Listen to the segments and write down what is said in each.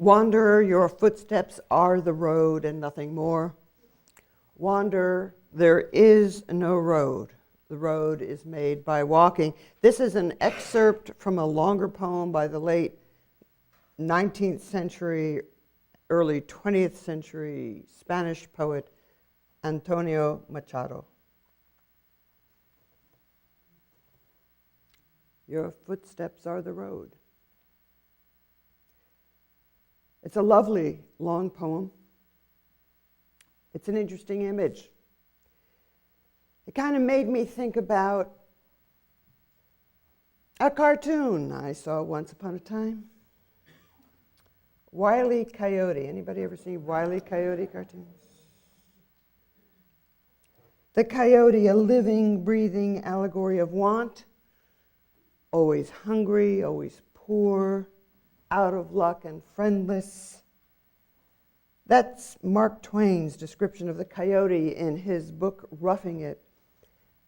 Wanderer, your footsteps are the road and nothing more. Wanderer, there is no road. The road is made by walking. This is an excerpt from a longer poem by the late 19th century, early 20th century Spanish poet Antonio Machado. Your footsteps are the road. It's a lovely long poem. It's an interesting image. It kind of made me think about a cartoon I saw once upon a time. Wile E. Coyote. Anybody ever seen Wile E. Coyote cartoons? The coyote, a living, breathing allegory of want, always hungry, always poor, out of luck and friendless. That's Mark Twain's description of the coyote in his book, Roughing It.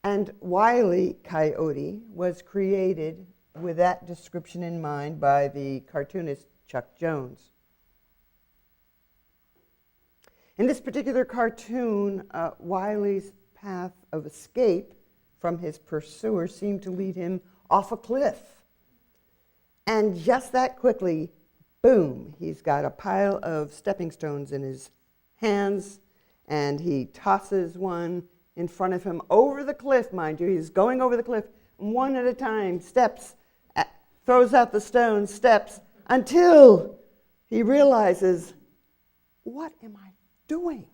And Wile E. Coyote was created with that description in mind by the cartoonist Chuck Jones. In this particular cartoon, Wile's path of escape from his pursuer seemed to lead him off a cliff. And just that quickly, boom, he's got a pile of stepping stones in his hands, and he tosses one in front of him over the cliff, mind you. He's going over the cliff, one at a time, steps, throws out the stones, steps, until he realizes, what am I doing?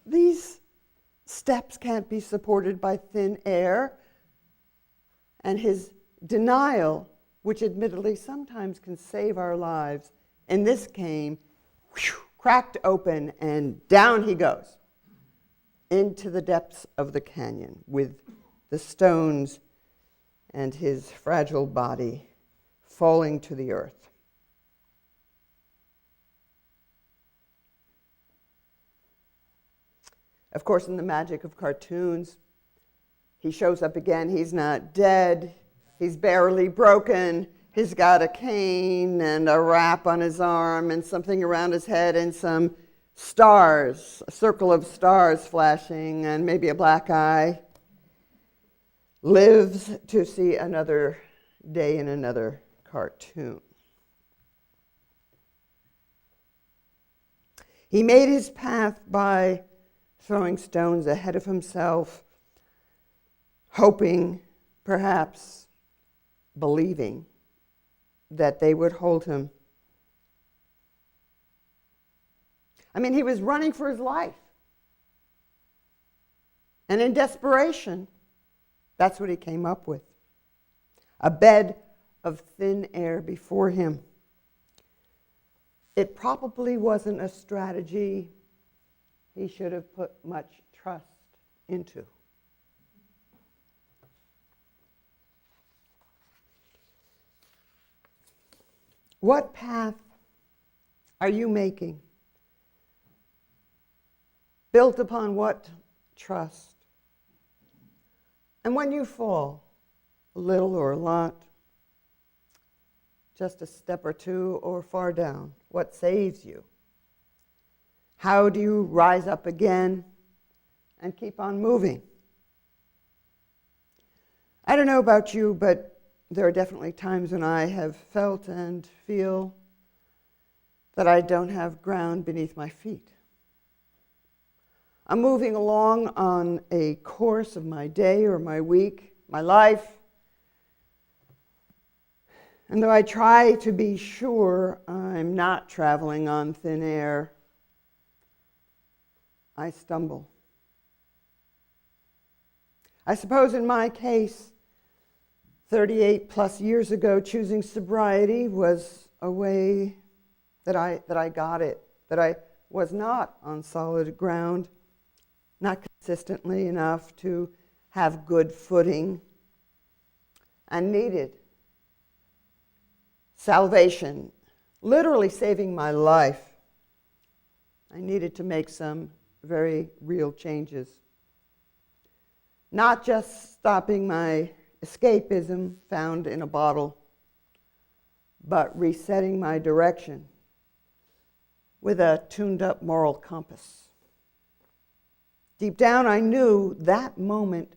These steps can't be supported by thin air. And his denial, which admittedly sometimes can save our lives, and this came, cracked open, and down he goes into the depths of the canyon with the stones and his fragile body falling to the earth. Of course, in the magic of cartoons, he shows up again. He's not dead. He's barely broken. He's got a cane and a wrap on his arm and something around his head and some stars, a circle of stars flashing and maybe a black eye. Lives to see another day in another cartoon. He made his path by throwing stones ahead of himself, hoping, perhaps believing, that they would hold him. I mean, he was running for his life. And in desperation, that's what he came up with. A bed of thin air before him. It probably wasn't a strategy he should have put much trust into. What path are you making? Built upon what trust? And when you fall, a little or a lot, just a step or two or far down, what saves you? How do you rise up again and keep on moving? I don't know about you, but there are definitely times when I have felt and feel that I don't have ground beneath my feet. I'm moving along on a course of my day or my week, my life. And though I try to be sure I'm not traveling on thin air, I stumble. I suppose in my case, 38 plus years ago, choosing sobriety was a way that I got it, that I was not on solid ground, not consistently enough to have good footing, and needed salvation, literally saving my life. I needed to make some very real changes. Not just stopping my escapism found in a bottle, but resetting my direction with a tuned-up moral compass. Deep down, I knew that moment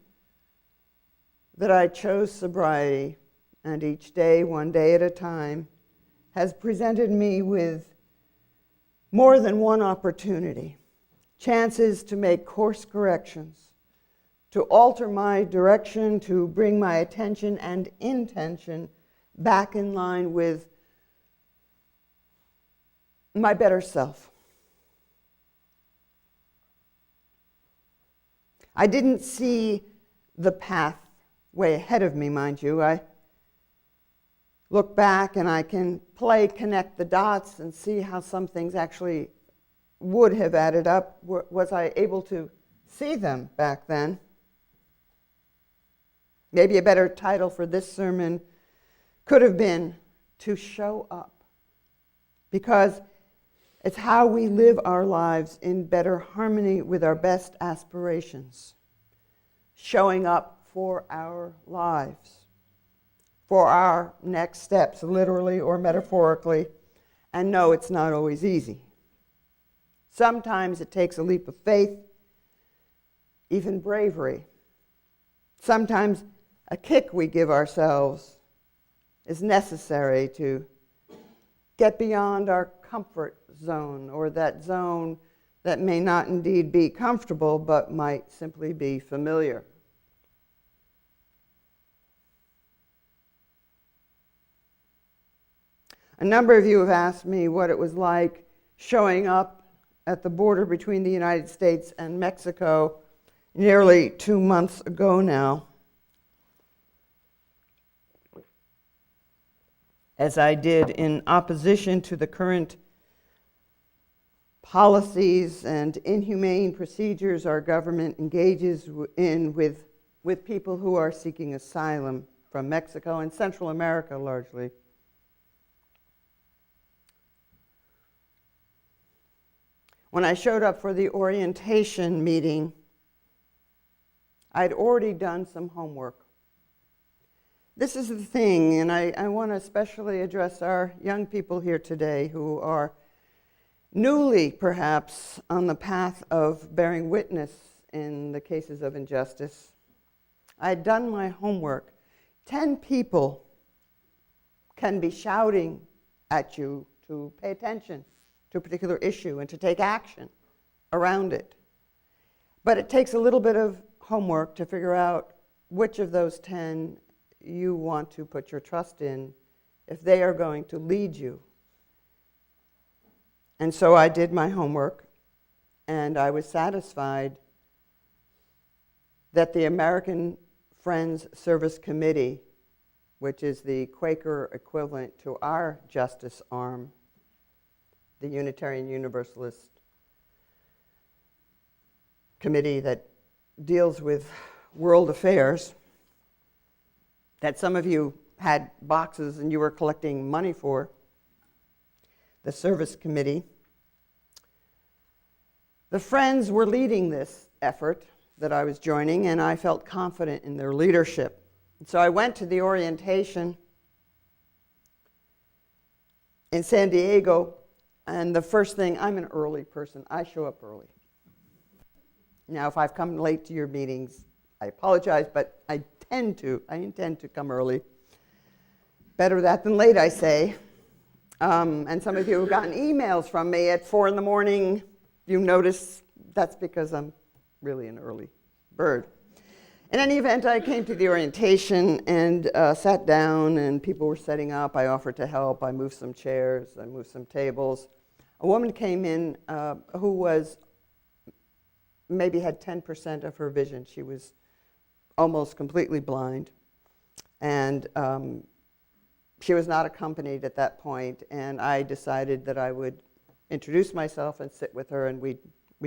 that I chose sobriety, and each day, one day at a time, has presented me with more than one opportunity, chances to make course corrections, to alter my direction, to bring my attention and intention back in line with my better self. I didn't see the path way ahead of me, mind you. I look back and I can connect the dots and see how some things actually would have added up. Was I able to see them back then? Maybe a better title for this sermon could have been "To Show Up," because it's how we live our lives in better harmony with our best aspirations. Showing up for our lives, for our next steps, literally or metaphorically. And no, it's not always easy. Sometimes it takes a leap of faith, even bravery. Sometimes a kick we give ourselves is necessary to get beyond our comfort zone, or that zone that may not indeed be comfortable, but might simply be familiar. A number of you have asked me what it was like showing up at the border between the United States and Mexico nearly 2 months ago now, as I did in opposition to the current policies and inhumane procedures our government engages in with people who are seeking asylum from Mexico and Central America largely. When I showed up for the orientation meeting, I'd already done some homework. This is the thing, and I want to especially address our young people here today who are newly, perhaps, on the path of bearing witness in the cases of injustice. I'd done my homework. 10 people can be shouting at you to pay attention to a particular issue and to take action around it. But it takes a little bit of homework to figure out which of those 10 you want to put your trust in if they are going to lead you. And so I did my homework, and I was satisfied that the American Friends Service Committee, which is the Quaker equivalent to our justice arm, the Unitarian Universalist committee that deals with world affairs, that some of you had boxes and you were collecting money for, the service committee. The Friends were leading this effort that I was joining, and I felt confident in their leadership. And so I went to the orientation in San Diego, and the first thing, I'm an early person. I show up early. Now, if I've come late to your meetings, I apologize, but I intend to come early. Better that than late, I say. And some of you have gotten emails from me at 4 in the morning. You notice that's because I'm really an early bird. In any event, I came to the orientation and sat down, and people were setting up. I offered to help. I moved some chairs. I moved some tables. A woman came in who was maybe had 10% of her vision. She was almost completely blind. And she was not accompanied at that point, and I decided that I would introduce myself and sit with her, and we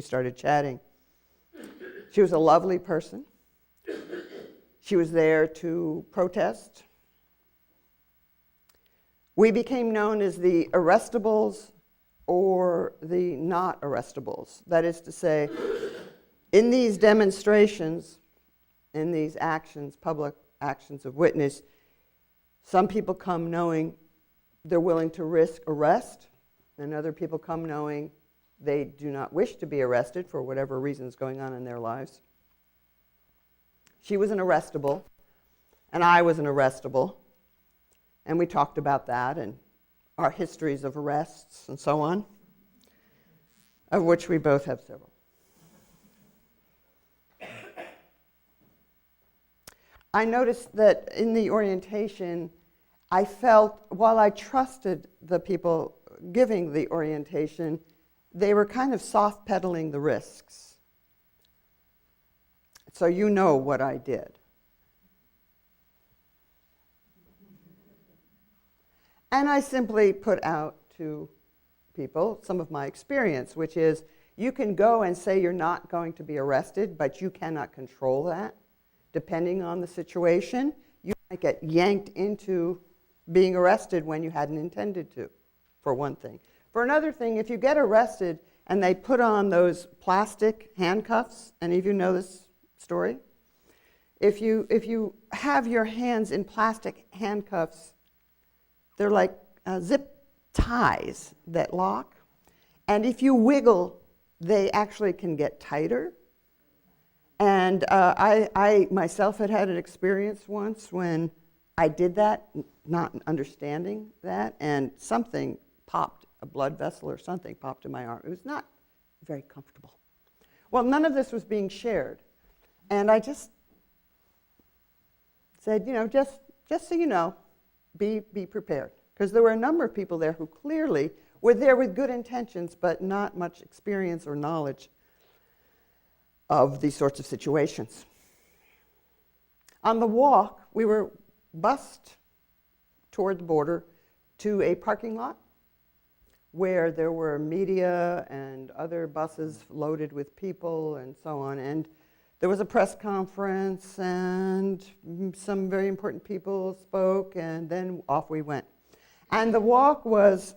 started chatting. She was a lovely person. She was there to protest. We became known as the arrestables or the not arrestables. That is to say, in these demonstrations, in these actions, public actions of witness, some people come knowing they're willing to risk arrest, and other people come knowing they do not wish to be arrested for whatever reason is going on in their lives. She was an arrestable, and I was an arrestable, and we talked about that and our histories of arrests and so on, of which we both have several. I noticed that in the orientation, I felt, while I trusted the people giving the orientation, they were kind of soft-pedaling the risks. So you know what I did. And I simply put out to people some of my experience, which is you can go and say you're not going to be arrested, but you cannot control that. Depending on the situation, you might get yanked into being arrested when you hadn't intended to, for one thing. For another thing, if you get arrested and they put on those plastic handcuffs, any of you know this story? If you have your hands in plastic handcuffs, they're like zip ties that lock. And if you wiggle, they actually can get tighter. And I myself had an experience once when I did that, not understanding that, and something popped, a blood vessel or something popped in my arm. It was not very comfortable. Well, none of this was being shared. And I just said, just so you know, be prepared. Because there were a number of people there who clearly were there with good intentions, but not much experience or knowledge of these sorts of situations. On the walk, we were bused toward the border to a parking lot where there were media and other buses loaded with people and so on. And there was a press conference and some very important people spoke, and then off we went. And the walk was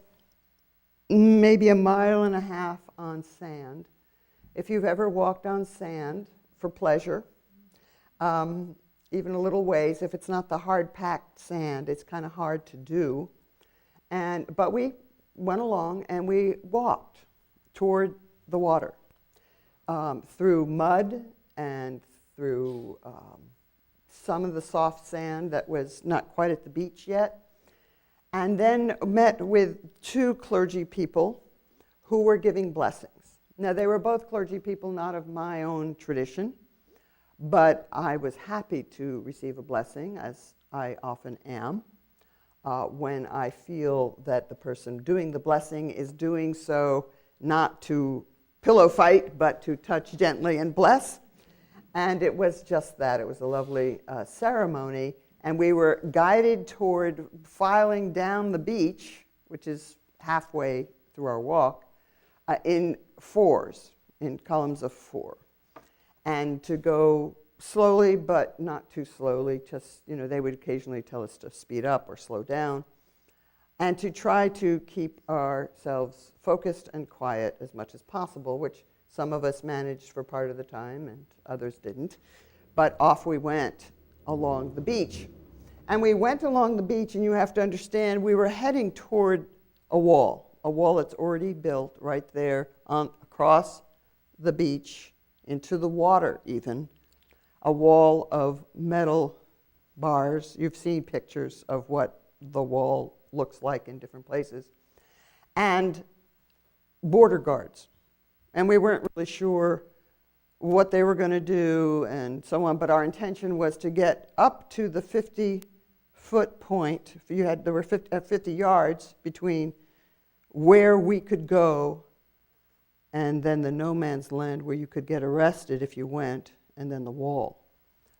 maybe 1.5 miles on sand. If you've ever walked on sand for pleasure, even a little ways, if it's not the hard-packed sand, it's kind of hard to do. But we went along and we walked toward the water through mud and through some of the soft sand that was not quite at the beach yet, and then met with 2 clergy people who were giving blessings. Now, they were both clergy people, not of my own tradition, but I was happy to receive a blessing, as I often am, when I feel that the person doing the blessing is doing so not to pillow fight, but to touch gently and bless. And it was just that. It was a lovely ceremony, and we were guided toward filing down the beach, which is halfway through our walk, in 4s, in columns of 4, and to go slowly but not too slowly. Just, they would occasionally tell us to speed up or slow down, and to try to keep ourselves focused and quiet as much as possible, which some of us managed for part of the time and others didn't. But off we went along the beach. And we went along the beach, and you have to understand, we were heading toward a wall that's already built right there across the beach into the water even, a wall of metal bars. You've seen pictures of what the wall looks like in different places, and border guards. And we weren't really sure what they were going to do and so on, but our intention was to get up to the 50-foot point. There were 50 yards between where we could go and then the no man's land where you could get arrested if you went, and then the wall.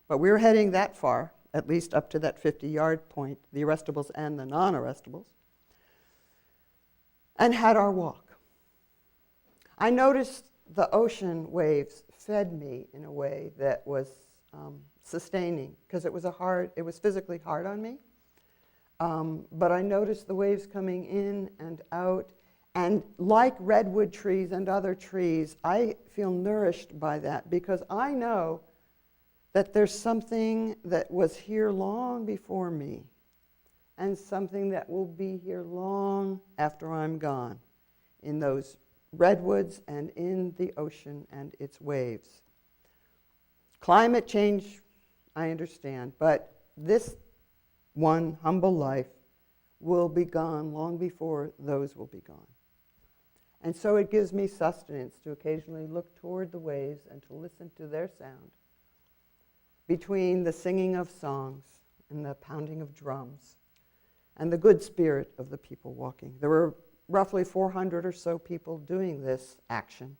But we were heading that far, at least up to that 50-yard point, the arrestables and the non-arrestables, and had our walk. I noticed the ocean waves fed me in a way that was sustaining, because it was physically hard on me. But I noticed the waves coming in and out, and like redwood trees and other trees, I feel nourished by that, because I know that there's something that was here long before me and something that will be here long after I'm gone, in those redwoods and in the ocean and its waves. Climate change, I understand, but this one humble life will be gone long before those will be gone. And so it gives me sustenance to occasionally look toward the waves and to listen to their sound between the singing of songs and the pounding of drums and the good spirit of the people walking. There were roughly 400 or so people doing this action,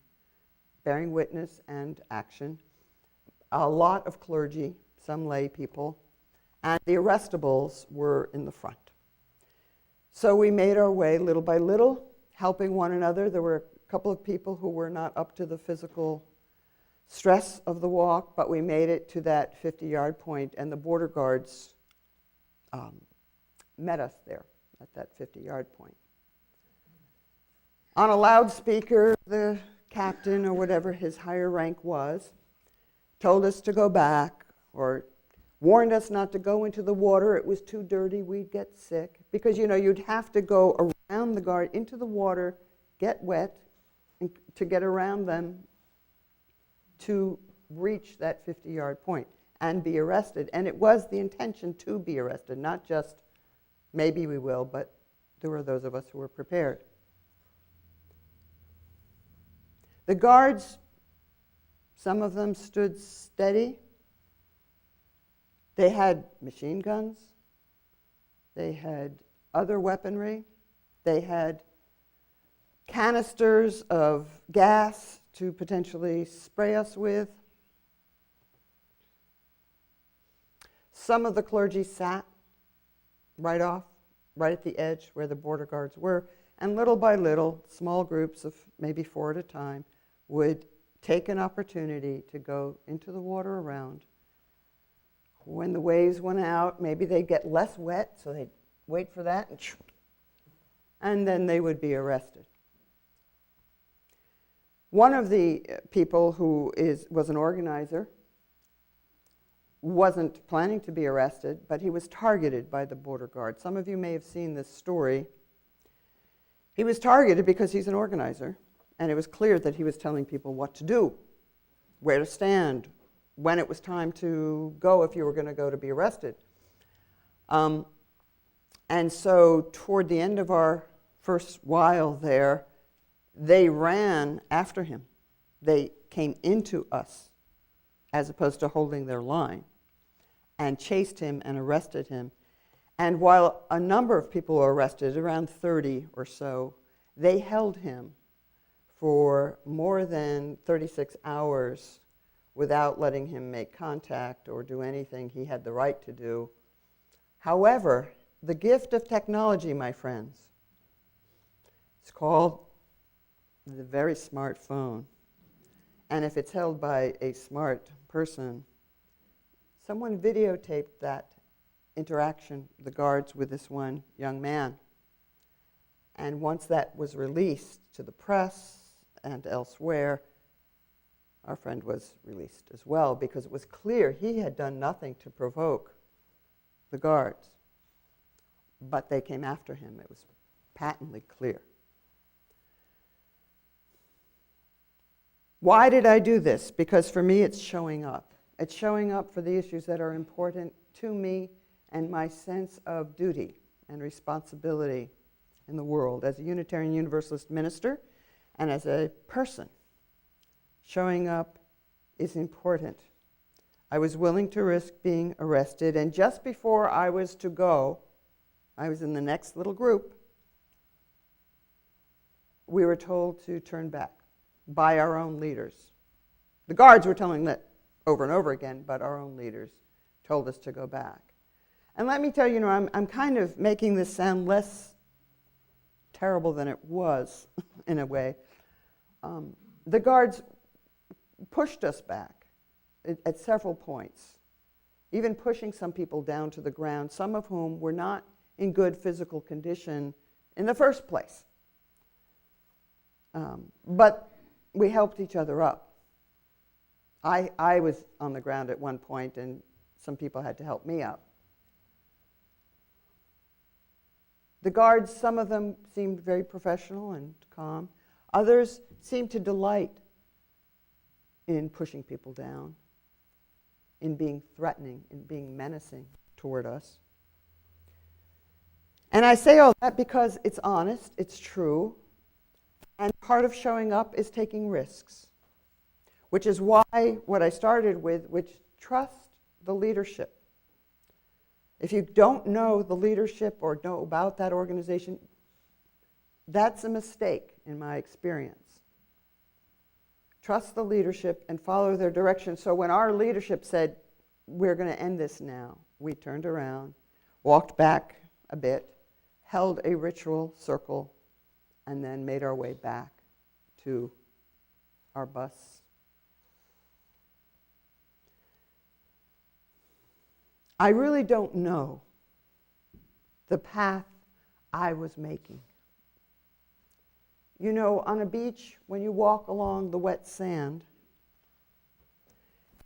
bearing witness and action. A lot of clergy, some lay people, and the arrestables were in the front. So we made our way little by little, helping one another. There were a couple of people who were not up to the physical stress of the walk, but we made it to that 50-yard point, and the border guards met us there at that 50-yard point. On a loudspeaker, the captain, or whatever his higher rank was, told us to go back, or warned us not to go into the water. It was too dirty, we'd get sick. Because, you know, you'd have to go around the guard into the water, get wet, and to get around them to reach that 50-yard point and be arrested. And it was the intention to be arrested, not just maybe we will, but there were those of us who were prepared. The guards, some of them stood steady. They had machine guns. They had other weaponry. They had canisters of gas to potentially spray us with. Some of the clergy sat right at the edge where the border guards were, and little by little, small groups of maybe 4 at a time would take an opportunity to go into the water around. When the waves went out, maybe they'd get less wet, so they'd wait for that, and then they would be arrested. One of the people who was an organizer wasn't planning to be arrested, but he was targeted by the border guard. Some of you may have seen this story. He was targeted because he's an organizer, and it was clear that he was telling people what to do, where to stand, when it was time to go if you were going to go to be arrested. And so toward the end of our first while there, they ran after him. They came into us as opposed to holding their line, and chased him and arrested him. And while a number of people were arrested, around 30 or so, they held him for more than 36 hours without letting him make contact or do anything he had the right to do. However, the gift of technology, my friends, it's called the very smart phone. And if it's held by a smart person, someone videotaped that interaction, the guards with this one young man. And once that was released to the press and elsewhere, our friend was released as well, because it was clear he had done nothing to provoke the guards. But they came after him. It was patently clear. Why did I do this? Because for me, it's showing up. It's showing up for the issues that are important to me and my sense of duty and responsibility in the world as a Unitarian Universalist minister and as a person. Showing up is important. I was willing to risk being arrested, and just before I was to go, I was in the next little group, we were told to turn back by our own leaders. The guards were telling that over and over again, but our own leaders told us to go back. And let me tell you, I'm kind of making this sound less terrible than it was, in a way. The guards pushed us back at several points, even pushing some people down to the ground, some of whom were not in good physical condition in the first place. But we helped each other up. I was on the ground at one point, and some people had to help me up. The guards, some of them seemed very professional and calm. Others seemed to delight in pushing people down, in being threatening, in being menacing toward us. And I say all that because it's honest, it's true, and part of showing up is taking risks, which is why what I started with, which trust the leadership. If you don't know the leadership or know about that organization, that's a mistake in my experience. Trust the leadership and follow their direction. So when our leadership said, we're going to end this now, we turned around, walked back a bit, held a ritual circle, and then made our way back to our bus. I really don't know the path I was making. You know, on a beach, when you walk along the wet sand,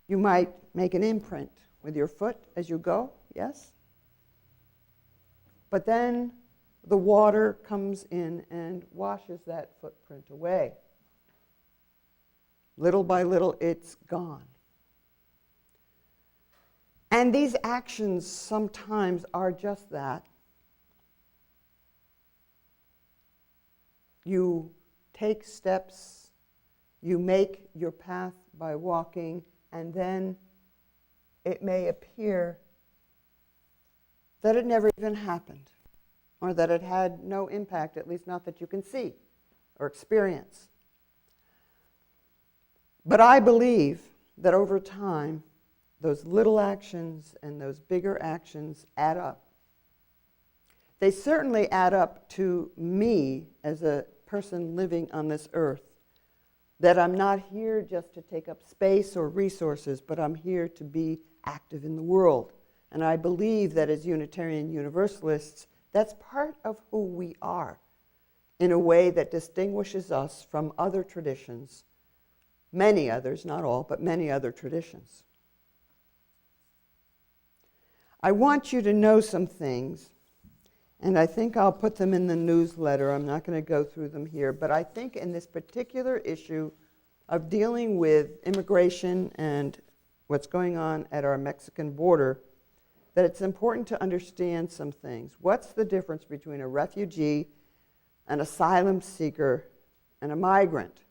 you might make an imprint with your foot as you go, yes? But then the water comes in and washes that footprint away. Little by little, it's gone. And these actions sometimes are just that. You take steps, you make your path by walking, and then it may appear that it never even happened, or that it had no impact, at least not that you can see or experience. But I believe that over time, those little actions and those bigger actions add up. They certainly add up to me as a person living on this earth, that I'm not here just to take up space or resources, but I'm here to be active in the world. And I believe that as Unitarian Universalists, that's part of who we are, in a way that distinguishes us from other traditions, many others, not all, but many other traditions. I want you to know some things, and I think I'll put them in the newsletter. I'm not going to go through them here, but I think in this particular issue of dealing with immigration and what's going on at our Mexican border, that it's important to understand some things. What's the difference between a refugee, an asylum seeker, and a migrant?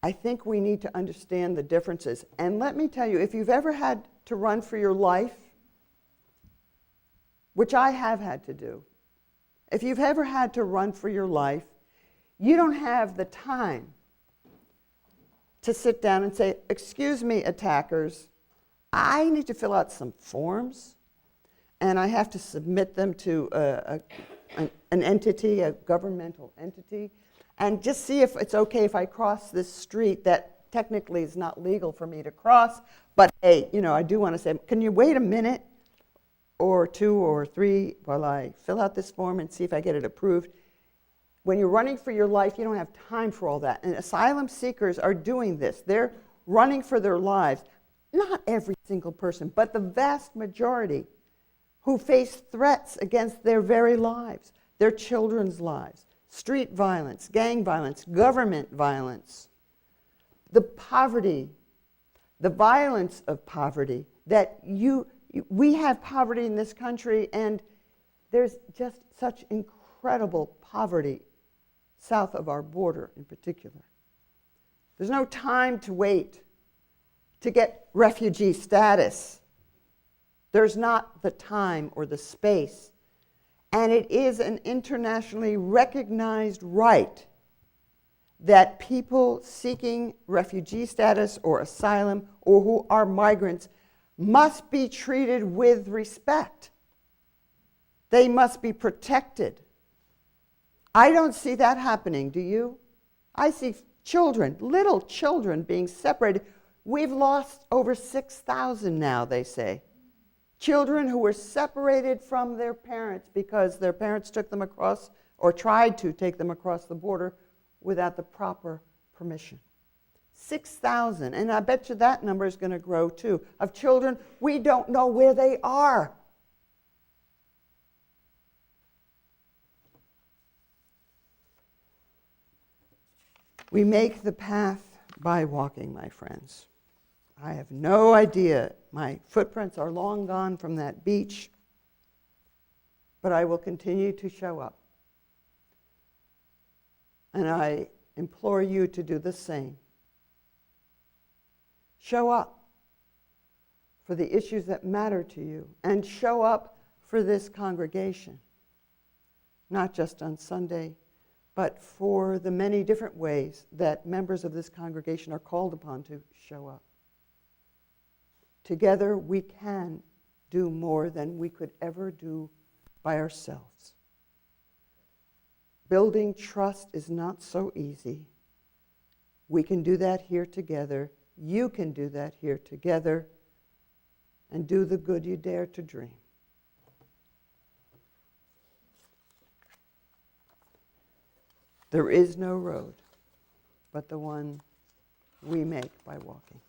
I think we need to understand the differences. And let me tell you, if you've ever had to run for your life, which I have had to do, if you've ever had to run for your life, you don't have the time to sit down and say, excuse me, attackers, I need to fill out some forms, and I have to submit them to an entity, a governmental entity, and just see if it's okay if I cross this street that technically is not legal for me to cross, but hey, you know, I do want to say, can you wait a minute or two or three while I fill out this form and see if I get it approved? When you're running for your life, you don't have time for all that. And asylum seekers are doing this. They're running for their lives. Not every single person, but the vast majority who face threats against their very lives, their children's lives, street violence, gang violence, government violence, the poverty, the violence of poverty, that we have poverty in this country, and there's just such incredible poverty south of our border in particular. There's no time to wait to get refugee status. There's not the time or the space. And it is an internationally recognized right that people seeking refugee status or asylum or who are migrants must be treated with respect. They must be protected. I don't see that happening, do you? I see children, little children being separated. We've lost over 6,000 now, they say. Children who were separated from their parents because their parents took them across or tried to take them across the border without the proper permission. 6,000, and I bet you that number is going to grow too, of children we don't know where they are. We make the path by walking, my friends. I have no idea. My footprints are long gone from that beach, but I will continue to show up. And I implore you to do the same. Show up for the issues that matter to you, and show up for this congregation, not just on Sunday, but for the many different ways that members of this congregation are called upon to show up. Together, we can do more than we could ever do by ourselves. Building trust is not so easy. We can do that here together. You can do that here together, and do the good you dare to dream. There is no road but the one we make by walking.